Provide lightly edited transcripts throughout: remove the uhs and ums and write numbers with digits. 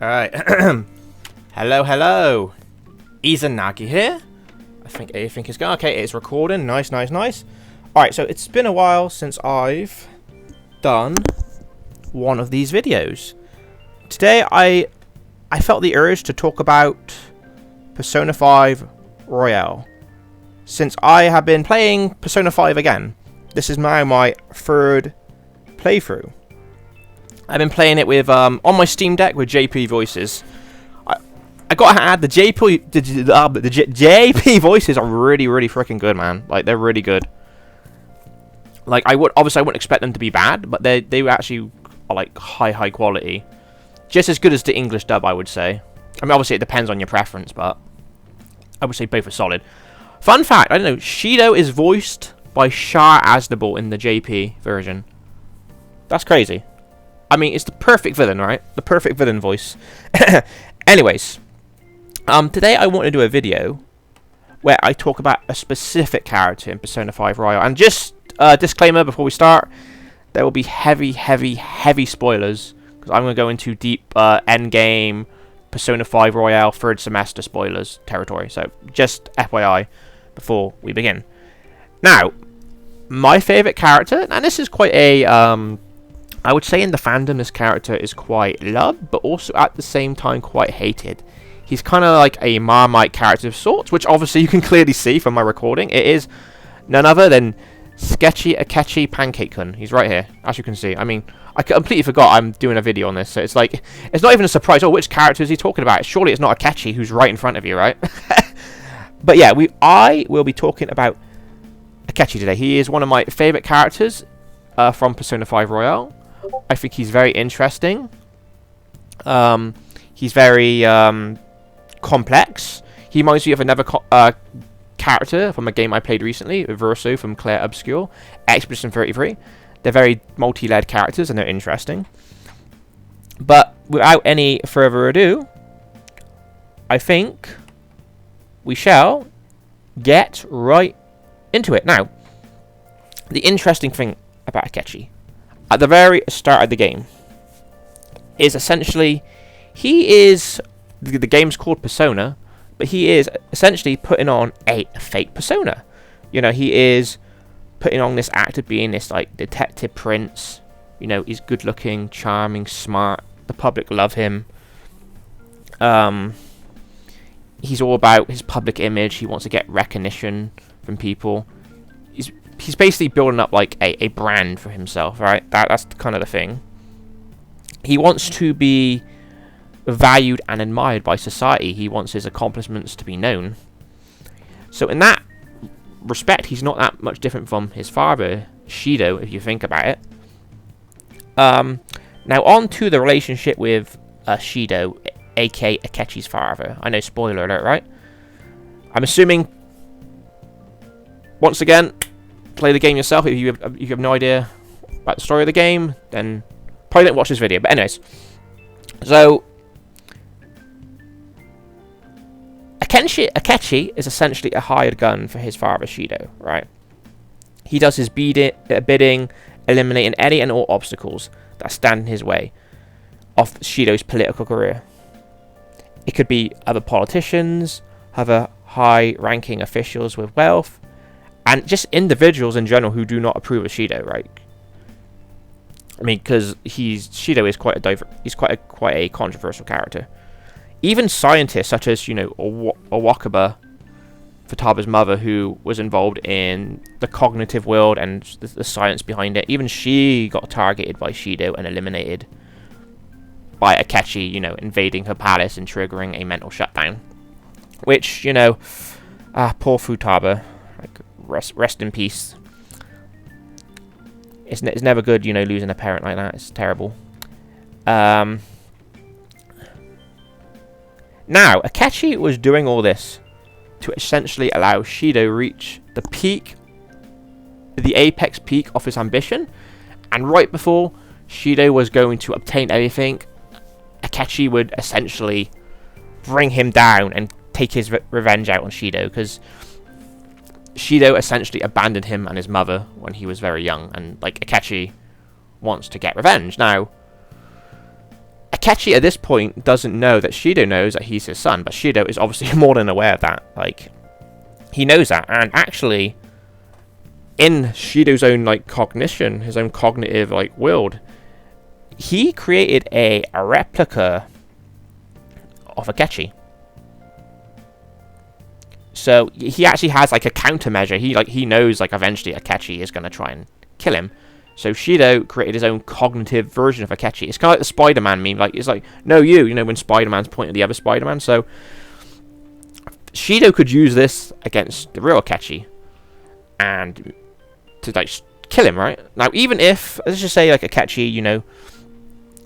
Alright. Hello, hello. Izanagi here. I think everything is going. Okay, it's recording. Nice. Alright, so it's been a while since I've done one of these videos. Today I felt the urge to talk about Persona 5 Royal. Since I have been playing Persona 5 again. This is now my third playthrough. I've been playing it with on my Steam Deck with JP voices. I gotta add the JP voices are really freaking good, man. Like, they're really good. Like, I wouldn't expect them to be bad, but they actually are like high quality, just as good as the English dub, I would say. I mean, obviously it depends on your preference, but I would say both are solid. Fun fact, I don't know, Shido is voiced by Shar Aznavour in the JP version. That's crazy. I mean, it's the perfect villain, right? The perfect villain voice. Anyways, today I want to do a video where I talk about a specific character in Persona 5 Royal. And just disclaimer before we start, there will be heavy spoilers, because I'm going to go into deep endgame Persona 5 Royal third semester spoilers territory. So just FYI before we begin. Now, my favourite character, and this is quite a I would say in the fandom this character is quite loved, but also at the same time quite hated. He's kind of like a Marmite character of sorts, which obviously you can clearly see from my recording. It is none other than Sketchy Akechi Pancake-kun. He's right here, as you can see. I mean, I completely forgot I'm doing a video on this, so it's like, it's not even a surprise. Oh, which character is he talking about? Surely it's not Akechi who's right in front of you, right? But yeah, I will be talking about Akechi today. He is one of my favourite characters from Persona 5 Royal. I think he's very interesting. He's very complex. He reminds me of another character from a game I played recently, Verso from Claire Obscure, Expedition 33. They're very multi-led characters and they're interesting. But without any further ado, I think we shall get right into it. Now, the interesting thing about Akechi, at the very start of the game, is essentially, he is, the game's called Persona, but he is essentially putting on a fake persona. You know, he is putting on this act of being this, like, detective prince. You know, he's good looking, charming, smart, the public love him. He's all about his public image, he wants to get recognition from people. He's basically building up like a brand for himself, right? That's kind of the thing. He wants to be valued and admired by society. He wants his accomplishments to be known. So in that respect, he's not that much different from his father, Shido, if you think about it. Now on to the relationship with Shido, aka Akechi's father. I know, spoiler alert, right? I'm assuming, once again, play the game yourself. If you have no idea about the story of the game, then probably don't watch this video. But anyways, so Akechi is essentially a hired gun for his father Shido, right? He does his bidding, eliminating any and all obstacles that stand in his way of Shido's political career. It could be other politicians, other high-ranking officials with wealth, and just individuals in general who do not approve of Shido, right? I mean, because Shido is quite a controversial character. Even scientists such as, you know, Owakaba, Futaba's mother, who was involved in the cognitive world and the science behind it, even she got targeted by Shido and eliminated by Akechi, you know, invading her palace and triggering a mental shutdown. Which, you know, poor Futaba. Rest in peace. It's never good, you know, losing a parent like that. It's terrible. Now, Akechi was doing all this to essentially allow Shido reach the apex peak of his ambition, and right before Shido was going to obtain everything, Akechi would essentially bring him down and take his revenge out on Shido, because Shido essentially abandoned him and his mother when he was very young, and like Akechi wants to get revenge. Now, Akechi at this point doesn't know that Shido knows that he's his son, but Shido is obviously more than aware of that. Like, he knows that, and actually, in Shido's own like cognition, his own cognitive like world, he created a replica of Akechi. So he actually has like a countermeasure. He knows like eventually Akechi is gonna try and kill him. So Shido created his own cognitive version of Akechi. It's kind of like the Spider-Man meme. Like, it's like, no, you know, when Spider-Man's pointing at the other Spider-Man. So Shido could use this against the real Akechi and to like kill him, right? Now, even if, let's just say like Akechi, you know,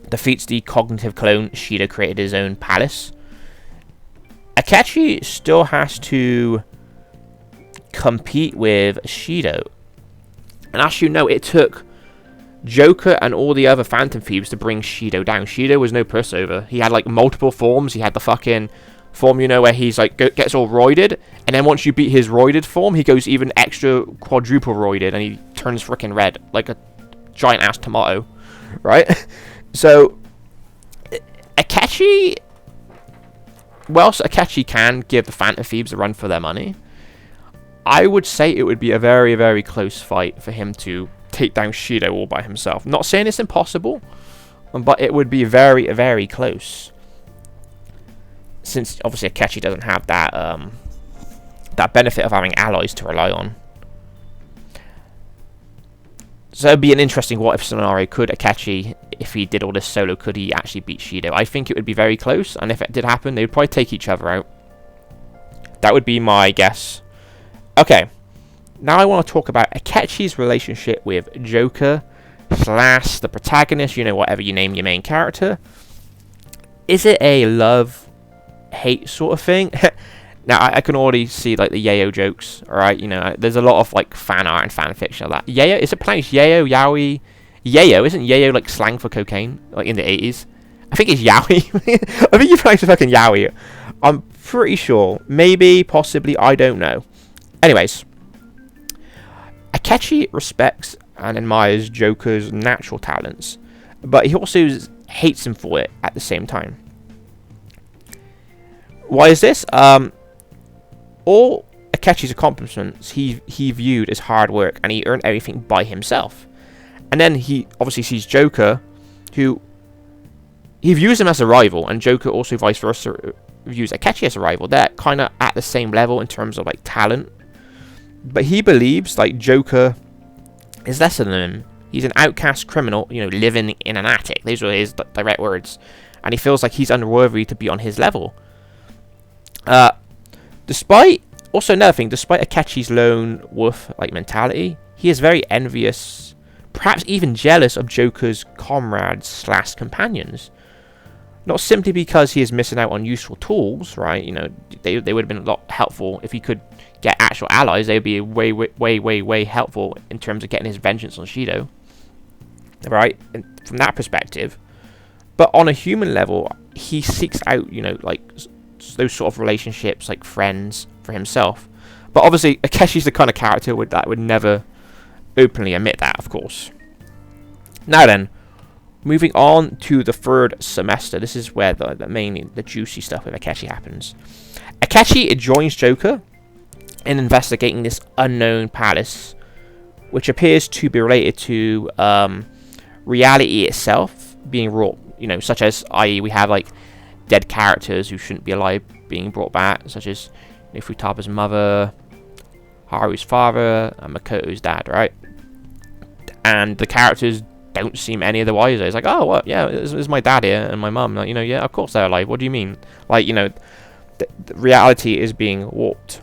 defeats the cognitive clone, Shido created his own palace, Akechi still has to compete with Shido. And as you know, it took Joker and all the other Phantom Thieves to bring Shido down. Shido was no pushover. He had like multiple forms. He had the fucking form, you know, where he's like gets all roided, and then once you beat his roided form, he goes even extra quadruple roided, and he turns freaking red like a giant ass tomato, right? So Akechi, whilst Akechi can give the Phantom Thieves a run for their money, I would say it would be a very, very close fight for him to take down Shido all by himself. Not saying it's impossible, but it would be very, very close. Since obviously Akechi doesn't have that that benefit of having allies to rely on. So it'd be an interesting what if scenario. Could Akechi, if he did all this solo, could he actually beat Shido? I think it would be very close, and if it did happen, they would probably take each other out. That would be my guess. Okay, now I want to talk about Akechi's relationship with Joker / the protagonist, you know, whatever you name your main character. Is it a love-hate sort of thing? Now, I can already see, like, the Yayo jokes, alright? You know, there's a lot of, like, fan art and fan fiction of that. Yayo, is it pronounced Yayo, Yowie? Yayo, isn't Yayo, like, slang for cocaine? Like, in the 80s? I think it's Yowie. I think you pronounce it fucking Yowie. I'm pretty sure. Maybe, possibly, I don't know. Anyways, Akechi respects and admires Joker's natural talents, but he also hates him for it at the same time. Why is this? All Akechi's accomplishments he viewed as hard work, and he earned everything by himself. And then he obviously sees Joker, who he views him as a rival, and Joker also vice versa views Akechi as a rival. They're kind of at the same level in terms of like talent. But he believes, like, Joker is lesser than him. He's an outcast criminal, you know, living in an attic. These were his direct words. And he feels like he's unworthy to be on his level. Despite Akechi's lone wolf, like, mentality, he is very envious, perhaps even jealous of Joker's comrades / companions. Not simply because he is missing out on useful tools, right? You know, they would have been a lot helpful if he could get actual allies. They would be way helpful in terms of getting his vengeance on Shido, right? And from that perspective, but on a human level, he seeks out, you know, like those sort of relationships, like friends, for himself. But obviously, Akeshi's the kind of character that would never openly admit that, of course. Now then, moving on to the third semester. This is where the juicy stuff with Akechi happens. Akechi joins Joker in investigating this unknown palace, which appears to be related to reality itself being wrought. You know, such as, i.e., we have like dead characters who shouldn't be alive being brought back, such as Futaba's mother, Haru's father, and Makoto's dad, right? And the characters don't seem any of the wiser. It's like, oh, what? Yeah, this is my dad here and my mum. Like, you know, yeah, of course they're alive. What do you mean? Like, you know, the reality is being warped.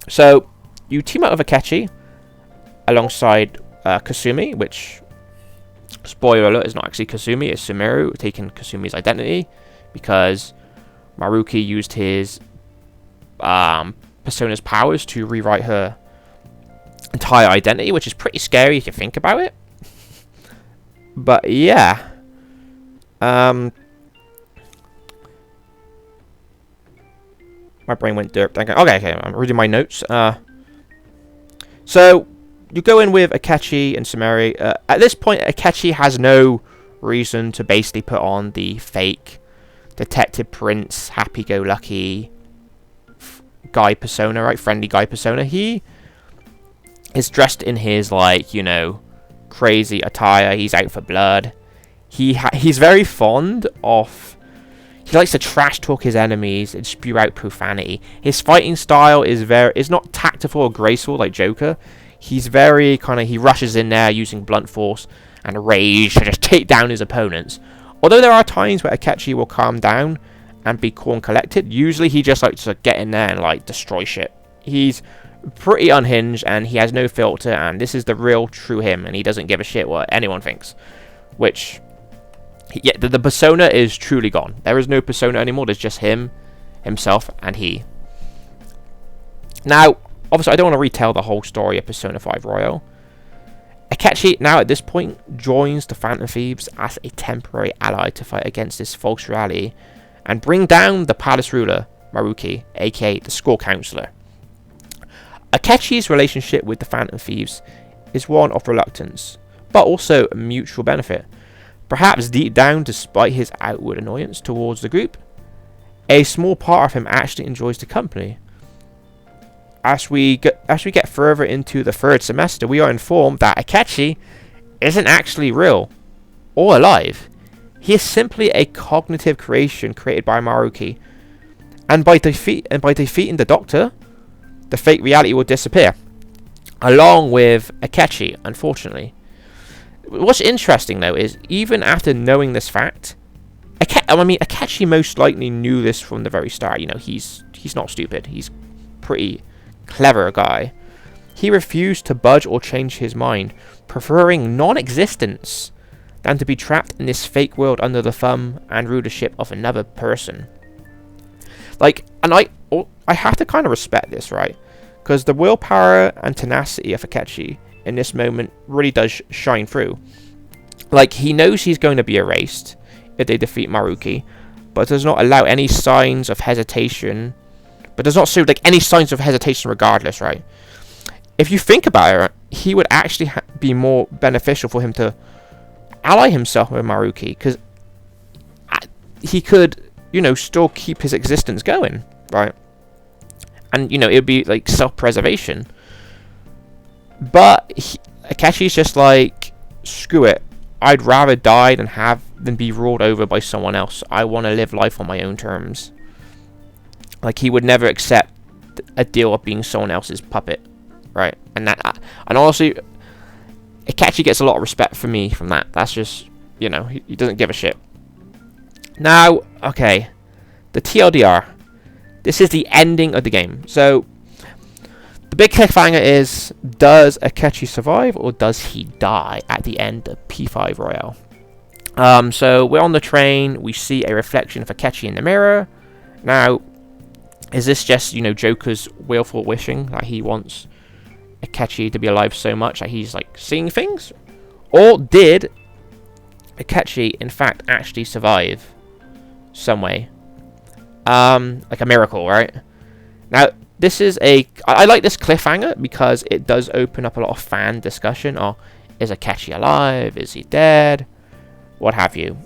So, you team up with Akechi alongside Kasumi, which, spoiler alert, is not actually Kasumi, it's Sumeru, taking Kasumi's identity, because Maruki used his Persona's powers to rewrite her entire identity, which is pretty scary if you think about it. But yeah, my brain went derp. Okay, I'm reading my notes. So you go in with Akechi and Sumeri. At this point, Akechi has no reason to basically put on the fake Detective Prince, happy-go-lucky guy persona, right? Friendly guy persona. He is dressed in his, like, you know, crazy attire. He's out for blood. He's very fond of... He likes to trash talk his enemies and spew out profanity. His fighting style is not tactful or graceful like Joker. He's very kind of... He rushes in there using blunt force and rage to just take down his opponents. Although there are times where Akechi will calm down and be cool and collected, usually he just likes to get in there and, like, destroy shit. He's pretty unhinged and he has no filter, and this is the real true him, and he doesn't give a shit what anyone thinks. Which, yeah, the persona is truly gone. There is no persona anymore. There's just him, himself, and he. Now, obviously, I don't want to retell the whole story of Persona 5 Royal. Akechi, now at this point, joins the Phantom Thieves as a temporary ally to fight against this false reality and bring down the palace ruler, Maruki, aka the school counselor. Akechi's relationship with the Phantom Thieves is one of reluctance, but also a mutual benefit. Perhaps deep down, despite his outward annoyance towards the group, a small part of him actually enjoys the company. As we get further into the third semester, we are informed that Akechi isn't actually real or alive. He is simply a cognitive creation created by Maruki, and by defeating the Doctor, the fake reality will disappear, along with Akechi, unfortunately. What's interesting, though, is even after knowing this fact, Akechi most likely knew this from the very start. You know, he's not stupid. He's pretty clever guy. He refused to budge or change his mind, preferring non-existence than to be trapped in this fake world under the thumb and rulership of another person. Like, and I have to kind of respect this, right? Because the willpower and tenacity of Akechi in this moment really does shine through. Like, he knows he's going to be erased if they defeat Maruki, but does not allow any signs of hesitation. But does not show, like, any signs of hesitation regardless, right? If you think about it, he would actually be more beneficial for him to ally himself with Maruki, because he could, you know, still keep his existence going, right? And, you know, it would be, like, self-preservation. But Akeshi's just like, screw it. I'd rather die than be ruled over by someone else. I want to live life on my own terms. Like, he would never accept a deal of being someone else's puppet, right? And honestly, Akechi gets a lot of respect from me from that. That's just, you know, he doesn't give a shit. Now, okay, the TLDR. This is the ending of the game. So, the big cliffhanger is, does Akechi survive or does he die at the end of P5 Royale? So, we're on the train. We see a reflection of Akechi in the mirror. Now, is this just, you know, Joker's willful wishing that he wants Akechi to be alive so much that he's, like, seeing things? Or did Akechi, in fact, actually survive some way? Like a miracle, right? Now, this is I like this cliffhanger because it does open up a lot of fan discussion. Or, is Akechi alive? Is he dead? What have you?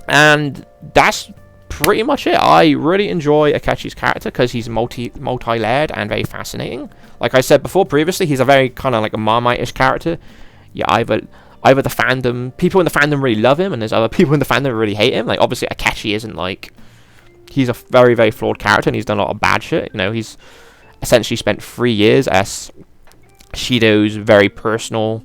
And that's pretty much it. I really enjoy Akechi's character because he's multi-layered and very fascinating. Like I said before previously, he's a very kind of like a Marmite-ish character. Yeah, either the fandom, people in the fandom really love him, and there's other people in the fandom who really hate him. Like, obviously, Akechi isn't like... He's a very, very flawed character, and he's done a lot of bad shit. You know, he's essentially spent 3 years as Shido's very personal,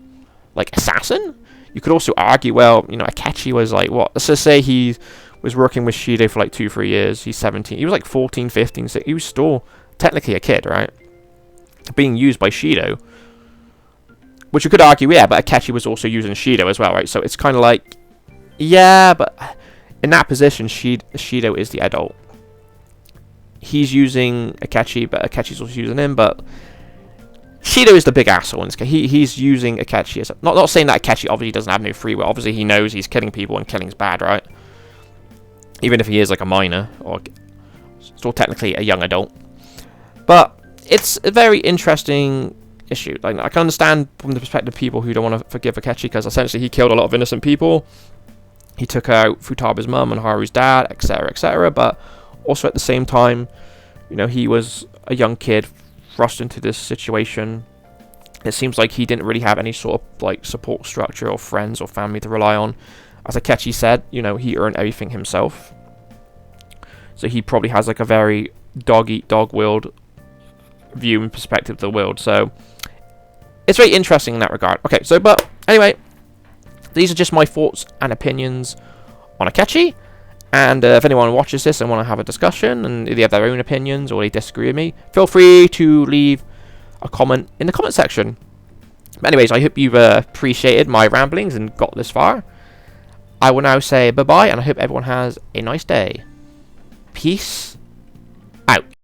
like, assassin. You could also argue, well, you know, Akechi was like, what? Let's just say he was working with Shido for like 2-3 years. He's 17. He was like 14, 15. So he was still technically a kid, right? Being used by Shido. Which you could argue, yeah, but Akechi was also using Shido as well, right? So it's kind of like, yeah, but in that position, Shido is the adult. He's using Akechi, but Akechi's also using him, but Shido is the big asshole in this case. He's using Akechi as not saying that Akechi obviously doesn't have no free will. Obviously he knows he's killing people and killing's bad, right? Even if he is like a minor or still technically a young adult. But it's a very interesting issue. Like, I can understand from the perspective of people who don't want to forgive Akechi because essentially he killed a lot of innocent people. he took out Futaba's mum and Haru's dad, etc., etc. But also at the same time, you know, he was a young kid thrust into this situation. It seems like he didn't really have any sort of like support structure or friends or family to rely on. As Akechi said, you know, he earned everything himself. So he probably has like a very dog-eat-dog world view and perspective of the world. So it's very interesting in that regard. Okay, so but anyway, these are just my thoughts and opinions on Akechi. And if anyone watches this and want to have a discussion and they have their own opinions or they disagree with me, feel free to leave a comment in the comment section. But anyways, I hope you've appreciated my ramblings and got this far. I will now say bye-bye, and I hope everyone has a nice day. Peace out.